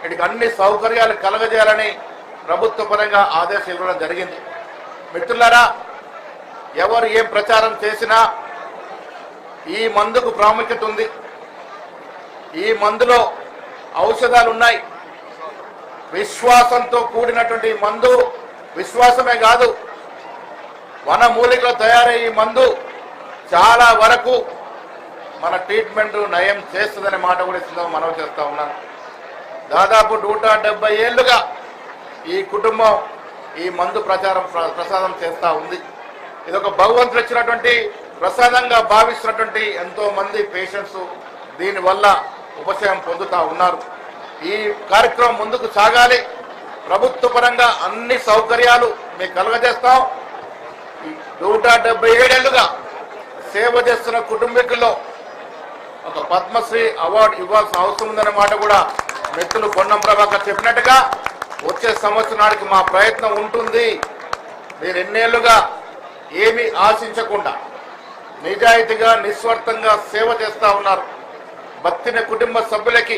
వీటికి అన్ని సౌకర్యాలు కలగజేయాలని ప్రభుత్వ పరంగా ఆదేశాలు ఇవ్వడం జరిగింది. మిత్రులారా, ఎవరు ఏం ప్రచారం చేసినా ఈ మందుకు ప్రాముఖ్యత ఉంది. ఈ మందులో ఔషధాలు ఉన్నాయి. విశ్వాసంతో కూడినటువంటి మందు, విశ్వాసమే కాదు, వనమూలికలో తయారయ్యే ఈ మందు చాలా వరకు మన ట్రీట్మెంట్ నయం చేస్తుందనే మాట కూడా ఇస్తుందని మనవి చేస్తా ఉన్నాను. దాదాపు 170 ఏళ్లుగా ఈ కుటుంబం ఈ మందు ప్రసాదం చేస్తూ ఉంది. ఇది ఒక భగవంతుడు ఇచ్చినటువంటి ప్రసాదంగా భావిస్తున్నటువంటి ఎంతో మంది పేషెంట్స్ దీనివల్ల ఉపశమనం పొందుతూ ఉన్నారు. ఈ కార్యక్రమం ముందుకు సాగాలి. ప్రభుత్వ పరంగా అన్ని సౌకర్యాలు మీకు కలుగజేస్తాం. 177 ఏళ్లుగా సేవ చేస్తున్న కుటుంబీకుల్లో ఒక పద్మశ్రీ అవార్డు ఇవ్వాల్సిన అవసరం ఉందనే మాట కూడా మిత్రులు పొన్నం ప్రభాకర్ చెప్పినట్టుగా వచ్చే సంవత్సరం నాటికి మా ప్రయత్నం ఉంటుంది. మీరు ఎన్నేళ్లుగా ఏమీ ఆశించకుండా నిజాయితీగా నిస్వార్థంగా సేవ చేస్తూ ఉన్నారు. భక్తిని కుటుంబ సభ్యులకి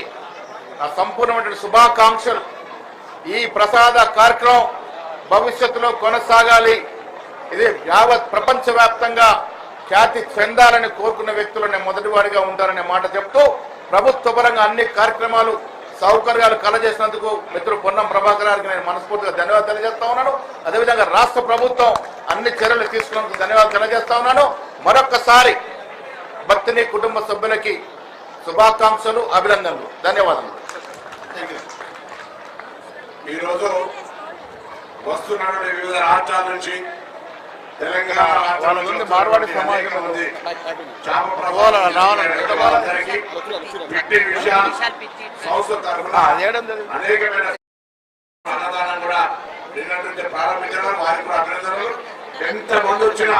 నా సంపూర్ణమైన శుభాకాంక్షలు. ఈ ప్రసాద కార్యక్రమం భవిష్యత్తులో కొనసాగాలి. ఇది యావత్ ప్రపంచవ్యాప్తంగా ఖ్యాతి చెందాలని కోరుకున్న వ్యక్తులు నేను మొదటివాడిగా ఉంటారనే మాట చెప్తూ ప్రభుత్వ పరంగా అన్ని కార్యక్రమాలు సౌకర్యాలు కలజేసినందుకు మిత్రులు పొన్నం ప్రభాకర్ గారికి నేను మనస్ఫూర్తిగా ధన్యవాదాలు తెలియజేస్తా ఉన్నాను. అదేవిధంగా రాష్ట్ర ప్రభుత్వం అన్ని చర్యలు తీసుకున్నందుకు ధన్యవాదాలు తెలియజేస్తా ఉన్నాను. మరొక్కసారి భక్తిని కుటుంబ సభ్యులకి శుభాకాంక్షలు, అభినందనలు, ధన్యవాదాలు. ఈరోజు వస్తున్నటువంటి వివిధ రాష్ట్రాల నుంచి తెలంగాణ మార్వాడి సమాజం ఉంది. అనేకమైన అన్నదానం కూడా నిన్న నుంచి ప్రారంభించడం వారికి కూడా అభినందనలు. ఎంతమంది వచ్చినా